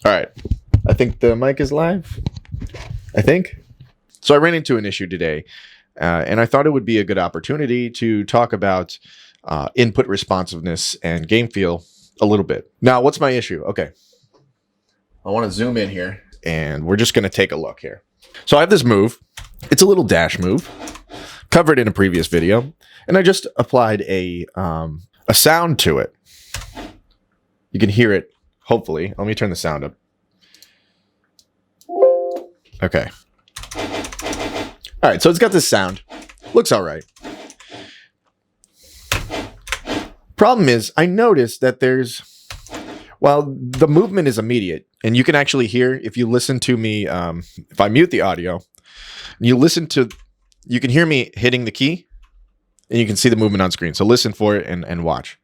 All right. I think the mic is live. I think. So I ran into an issue today, and I thought it would be a good opportunity to talk about input responsiveness and game feel a little bit. Now, what's my issue? Okay. I want to zoom in here, and we're just going to take a look here. So I have this move. It's a little dash move, covered in a previous video, and I just applied a sound to it. You can hear it, hopefully. Let me turn the sound up. Okay. All right, so it's got this sound. Looks all right. Problem is, I noticed that while the movement is immediate, and you can actually hear, if you listen to me, if I mute the audio, you can hear me hitting the key, and you can see the movement on screen. So listen for it and watch.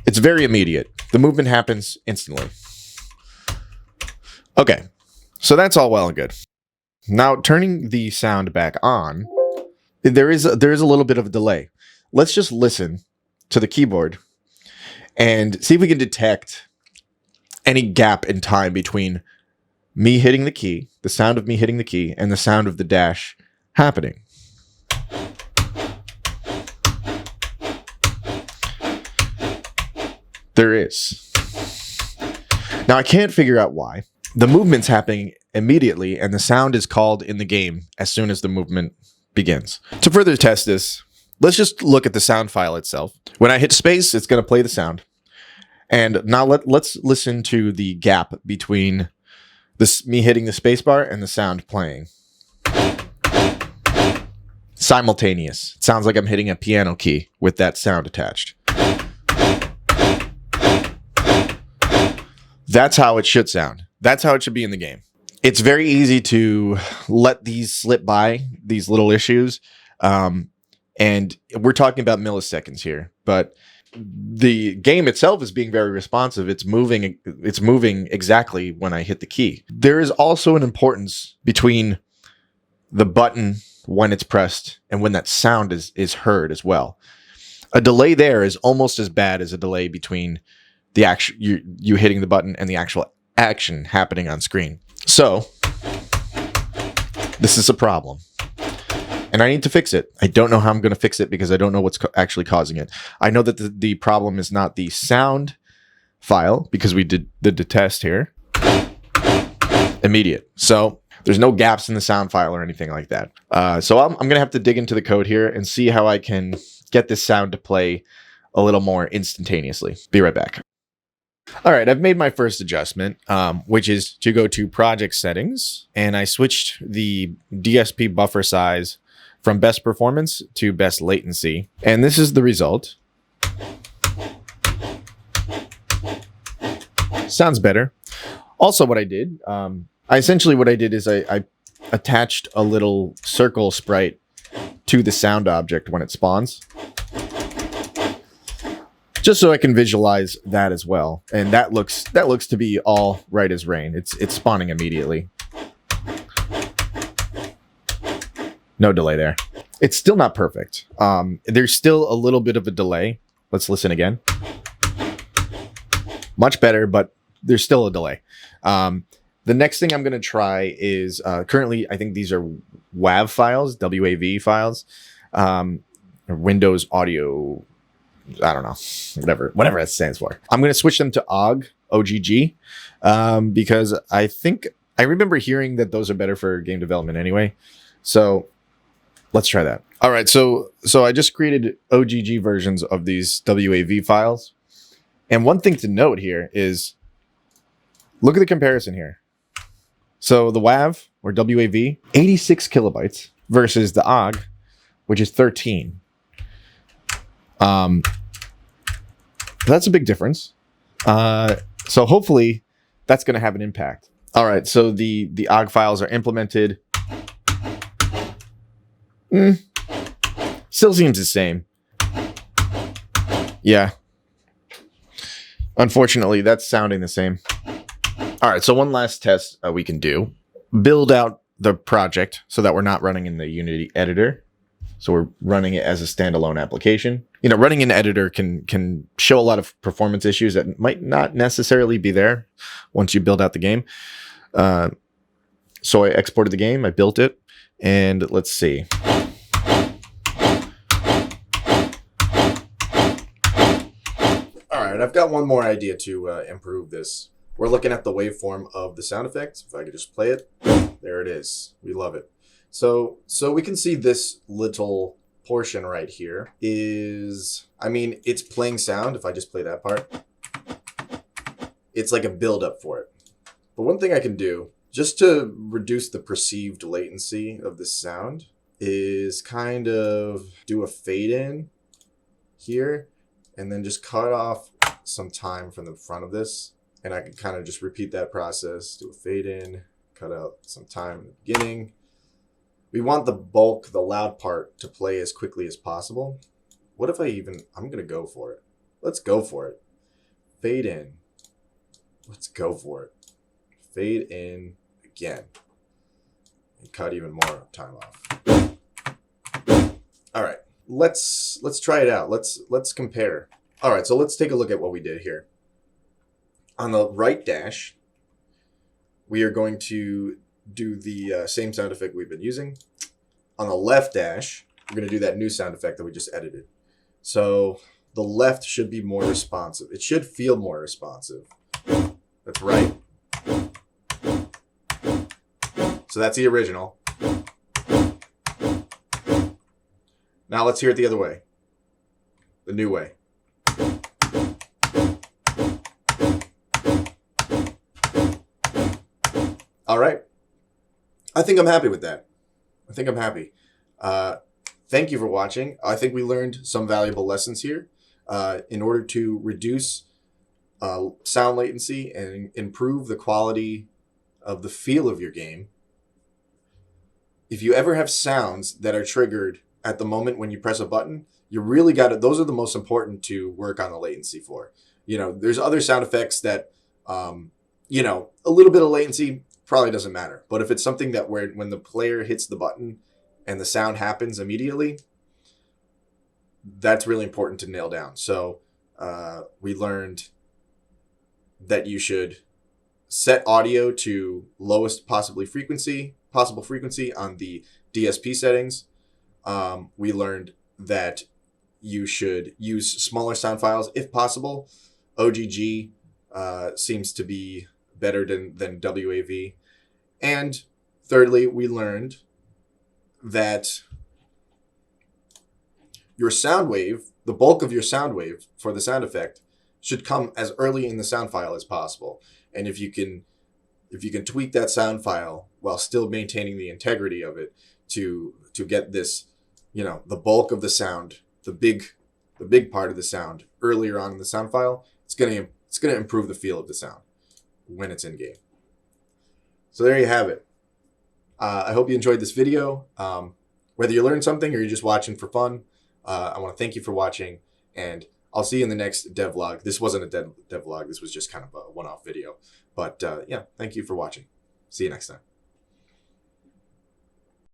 It's very immediate. The movement happens instantly. Okay, so that's all well and good. Now, turning the sound back on, there is a little bit of a delay. Let's just listen to the keyboard and see if we can detect any gap in time between me hitting the key, the sound of me hitting the key, and the sound of the dash happening. There is. Now, I can't figure out why. The movement's happening immediately, and the sound is called in the game as soon as the movement begins. To further test this, let's just look at the sound file itself. When I hit space, it's going to play the sound. And now let's listen to the gap between me hitting the space bar and the sound playing. Simultaneous. It sounds like I'm hitting a piano key with that sound attached. That's how it should sound. That's how it should be in the game. It's very easy to let these slip by, these little issues. And we're talking about milliseconds here, but the game itself is being very responsive. It's moving exactly when I hit the key. There is also an importance between the button when it's pressed and when that sound is heard as well. A delay there is almost as bad as a delay between the action you hitting the button and the actual action happening on screen. So this is a problem. And I need to fix it. I don't know how I'm going to fix it because I don't know what's actually causing it. I know that the problem is not the sound file because we did the test here. Immediate. So there's no gaps in the sound file or anything like that. So I'm going to have to dig into the code here and see how I can get this sound to play a little more instantaneously. Be right back. All right, I've made my first adjustment, which is to go to project settings, and I switched the DSP buffer size from best performance to best latency. And this is the result. Sounds better. Also, what I did, what I did is I attached a little circle sprite to the sound object when it spawns, just so I can visualize that as well. And that looks to be all right as rain. It's spawning immediately. No delay there. It's still not perfect. There's still a little bit of a delay. Let's listen again. Much better, but there's still a delay. The next thing I'm going to try is, currently, I think these are WAV files, WAV files, or Windows Audio, I don't know, whatever it stands for. I'm going to switch them to OGG, because I remember hearing that those are better for game development anyway. So let's try that. All right, so I just created OGG versions of these WAV files. And one thing to note here is, look at the comparison here. So the WAV, or WAV, 86 kilobytes versus the OGG, which is 13. That's a big difference. So hopefully that's going to have an impact. All right, so the OGG files are implemented. Still seems the same. Yeah. Unfortunately, that's sounding the same. All right, so one last test we can do. Build out the project so that we're not running in the Unity editor. So we're running it as a standalone application. running an editor can show a lot of performance issues that might not necessarily be there once you build out the game. So I exported the game, I built it, and let's see. All right, I've got one more idea to improve this. We're looking at the waveform of the sound effects. If I could just play it, there it is. We love it. So we can see this little portion right here is, it's playing sound. If I just play that part, it's like a build up for it. But one thing I can do just to reduce the perceived latency of the sound is kind of do a fade in here and then just cut off some time from the front of this. And I can kind of just repeat that process, do a fade in, cut out some time in the beginning. We want the bulk, the loud part, to play as quickly as possible. What if I'm going to go for it. Let's go for it. Fade in. Let's go for it. Fade in again. And cut even more time off. All right, let's try it out. Let's compare. All right, so let's take a look at what we did here. On the right dash, we are going to do the same sound effect we've been using. On the left dash, we're going to do that new sound effect that we just edited. So the left should be more responsive. It should feel more responsive. That's right. So that's the original. Now let's hear it the other way. The new way. All right. I think I'm happy with that. I think I'm happy. Thank you for watching. I think we learned some valuable lessons here. In order to reduce sound latency and improve the quality of the feel of your game, if you ever have sounds that are triggered at the moment when you press a button, you really got to, those are the most important to work on the latency for. There's other sound effects that, a little bit of latency probably doesn't matter. But if it's something that when the player hits the button and the sound happens immediately, that's really important to nail down. So we learned that you should set audio to lowest possible frequency on the DSP settings. We learned that you should use smaller sound files if possible. OGG seems to be better than WAV. And thirdly, we learned that your sound wave, the bulk of your sound wave for the sound effect, should come as early in the sound file as possible. And if you can tweak that sound file while still maintaining the integrity of it to get this, the bulk of the sound, the big part of the sound earlier on in the sound file, it's gonna improve the feel of the sound when it's in game. So there you have it. I hope you enjoyed this video. Whether you learned something or you're just watching for fun, I want to thank you for watching, and I'll see you in the next devlog. This wasn't a devlog. This was just kind of a one-off video. But yeah, thank you for watching. See you next time.